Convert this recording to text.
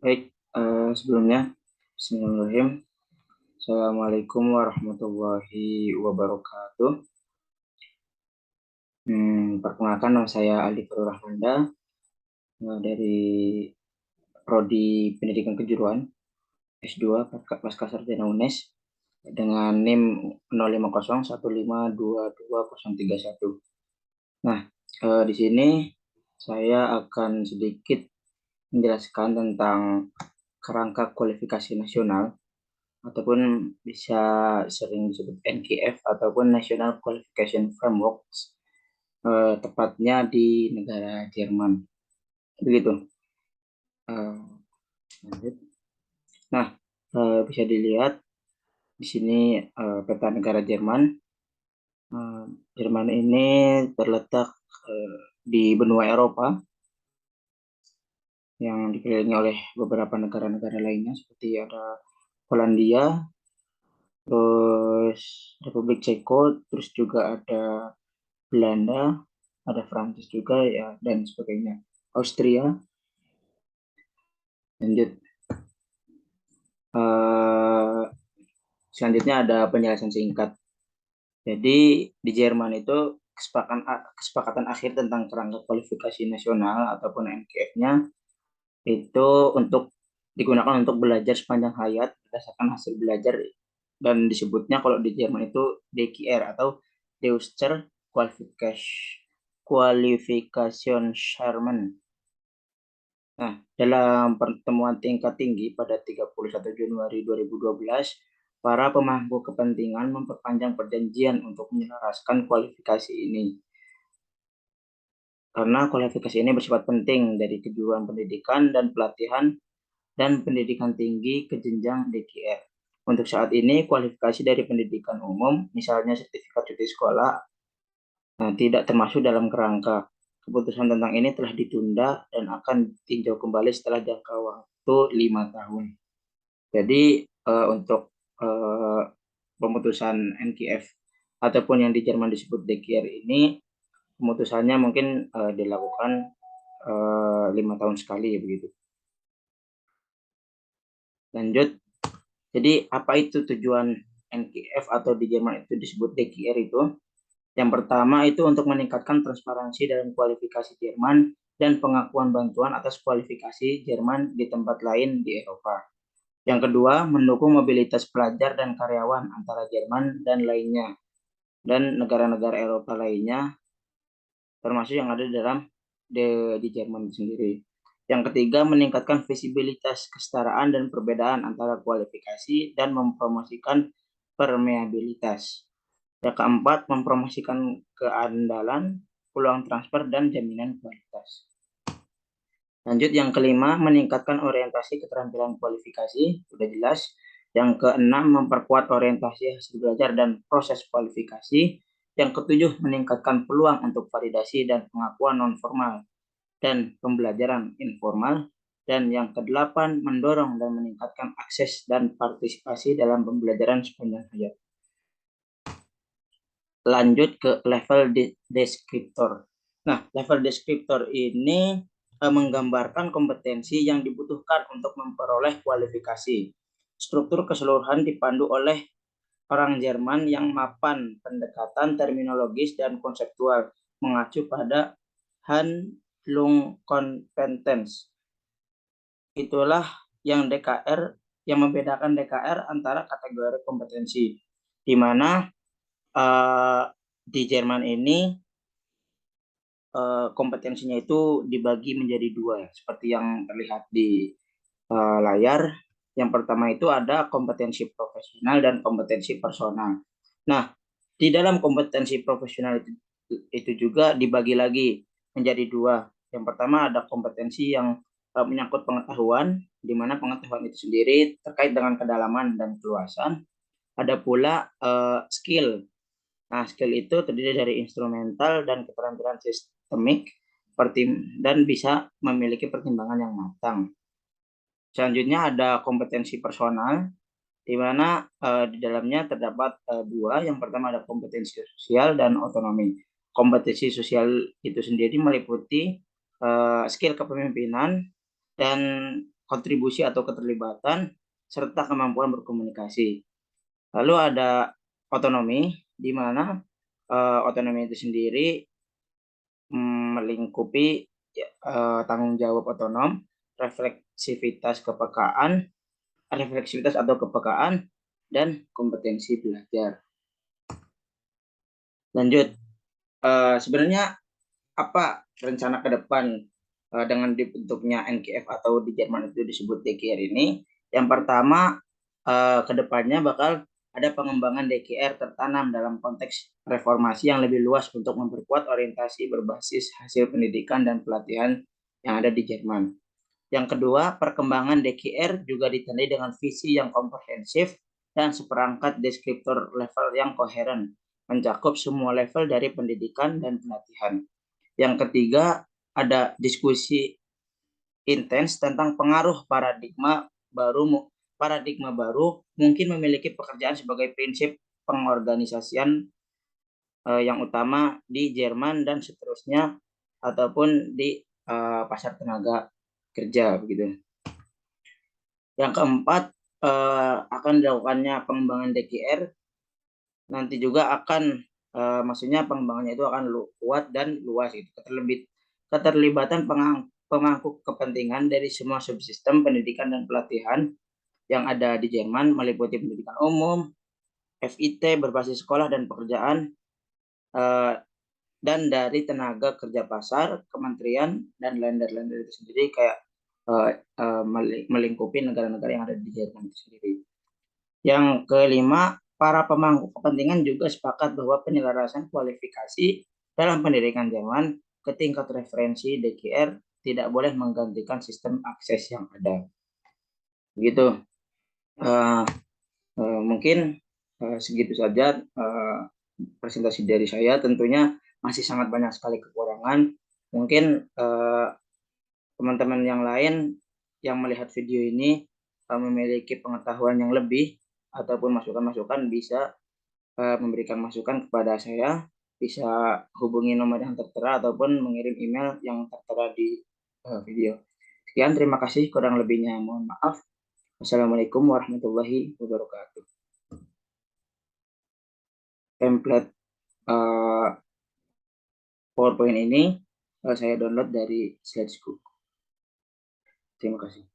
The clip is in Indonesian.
Baik, sebelumnya Bismillahirrahmanirrahim. Assalamualaikum warahmatullahi wabarakatuh. Perkenalkan, nama saya Aldi Furul Rahmanda, dari Prodi Pendidikan Kejuruan S2 Pasca Sarjana UNES dengan NIM 0501522031. Nah, di sini saya akan sedikit menjelaskan tentang kerangka kualifikasi nasional ataupun bisa sering disebut NQF ataupun National Qualification Framework, tepatnya di negara Jerman. Begitu. Lanjut. Nah, bisa dilihat di sini peta negara Jerman. Jerman ini terletak di benua Eropa yang dikelilingi oleh beberapa negara-negara lainnya seperti ada Polandia, terus Republik Ceko, terus juga ada Belanda, ada Prancis juga ya, dan sebagainya. Austria. Lanjut. Eh, Selanjutnya ada penjelasan singkat. Jadi di Jerman itu kesepakatan akhir tentang kerangka kualifikasi nasional ataupun NQF-nya itu untuk digunakan untuk belajar sepanjang hayat berdasarkan hasil belajar, dan disebutnya kalau di Jerman itu DQR atau Deutscher Qualifikationsexamen. Nah, dalam pertemuan tingkat tinggi pada 31 Januari 2012, para pemangku kepentingan memperpanjang perjanjian untuk menyelaraskan kualifikasi ini. Karena kualifikasi ini bersifat penting dari kejuruan pendidikan dan pelatihan dan pendidikan tinggi ke jenjang DKR. Untuk saat ini, kualifikasi dari pendidikan umum, misalnya sertifikat cuti sekolah, tidak termasuk dalam kerangka. Keputusan tentang ini telah ditunda dan akan ditinjau kembali setelah jangka waktu 5 tahun. Jadi untuk pemutusan NQF ataupun yang di Jerman disebut DQR ini, pemutusannya mungkin dilakukan 5 tahun sekali begitu. Lanjut. Jadi apa itu tujuan NQF atau di Jerman itu disebut DQR itu? Yang pertama itu untuk meningkatkan transparansi dalam kualifikasi Jerman dan pengakuan bantuan atas kualifikasi Jerman di tempat lain di Eropa. Yang kedua, mendukung mobilitas pelajar dan karyawan antara Jerman dan lainnya dan negara-negara Eropa lainnya, termasuk yang ada di Jerman sendiri. Yang ketiga, meningkatkan visibilitas kesetaraan dan perbedaan antara kualifikasi dan mempromosikan permeabilitas. Yang keempat, mempromosikan keandalan, peluang transfer, dan jaminan kualitas. Lanjut, yang kelima, meningkatkan orientasi keterampilan kualifikasi, sudah jelas. Yang keenam, memperkuat orientasi hasil belajar dan proses kualifikasi. Yang ketujuh, meningkatkan peluang untuk validasi dan pengakuan non-formal dan pembelajaran informal. Dan yang kedelapan, mendorong dan meningkatkan akses dan partisipasi dalam pembelajaran sepanjang hayat. Lanjut ke level deskriptor. Nah, level deskriptor ini menggambarkan kompetensi yang dibutuhkan untuk memperoleh kualifikasi. Struktur keseluruhan dipandu oleh orang Jerman yang mapan pendekatan terminologis dan konseptual mengacu pada Handlungskompetenz. Itulah yang membedakan DKR antara kategori kompetensi, di mana di Jerman ini kompetensinya itu dibagi menjadi dua, seperti yang terlihat di layar. Yang pertama itu ada kompetensi profesional dan kompetensi personal. Nah, di dalam kompetensi profesional itu juga dibagi lagi menjadi dua. Yang pertama ada kompetensi yang menyangkut pengetahuan, di mana pengetahuan itu sendiri terkait dengan kedalaman dan keluasan. Ada pula skill. Nah, skill itu terdiri dari instrumental dan keterampilan sistemik dan bisa memiliki pertimbangan yang matang. Selanjutnya ada kompetensi personal, di mana di dalamnya terdapat dua. Yang pertama ada kompetensi sosial dan otonomi. Kompetensi sosial itu sendiri meliputi skill kepemimpinan dan kontribusi atau keterlibatan, serta kemampuan berkomunikasi. Lalu ada otonomi, di mana otonomi itu sendiri melingkupi tanggung jawab otonom, refleksivitas atau kepekaan, dan kompetensi belajar. Lanjut, sebenarnya apa rencana ke depan dengan dibentuknya NKF atau di Jerman itu disebut DKR ini? Yang pertama, ke depannya bakal ada pengembangan DKR tertanam dalam konteks reformasi yang lebih luas untuk memperkuat orientasi berbasis hasil pendidikan dan pelatihan yang ada di Jerman. Yang kedua, perkembangan DKR juga ditandai dengan visi yang komprehensif dan seperangkat deskriptor level yang koheren, mencakup semua level dari pendidikan dan pelatihan. Yang ketiga, ada diskusi intens tentang pengaruh paradigma baru mungkin memiliki pekerjaan sebagai prinsip pengorganisasian yang utama di Jerman dan seterusnya, ataupun di pasar tenaga kerja begitu. Yang keempat, akan dilakukannya pengembangan DKR nanti juga akan maksudnya pengembangannya itu akan kuat dan luas itu. Keterlibatan pemangku kepentingan dari semua subsistem pendidikan dan pelatihan yang ada di Jerman meliputi pendidikan umum, FIT berbasis sekolah dan pekerjaan, dan dari tenaga kerja pasar, kementerian, dan lender-lender itu sendiri, kayak melingkupi negara-negara yang ada di Jerman itu sendiri. Yang kelima, para pemangku kepentingan juga sepakat bahwa penyelarasan kualifikasi dalam pendidikan Jerman ke tingkat referensi DKR tidak boleh menggantikan sistem akses yang ada. Begitu. Mungkin segitu saja presentasi dari saya. Tentunya masih sangat banyak sekali kekurangan. Mungkin teman-teman yang lain yang melihat video ini memiliki pengetahuan yang lebih ataupun masukan-masukan bisa memberikan masukan kepada saya, bisa hubungi nomor yang tertera ataupun mengirim email yang tertera di video. Sekian, terima kasih, kurang lebihnya mohon maaf. Wassalamualaikum warahmatullahi wabarakatuh. Template PowerPoint ini saya download dari Slideshow. Terima kasih.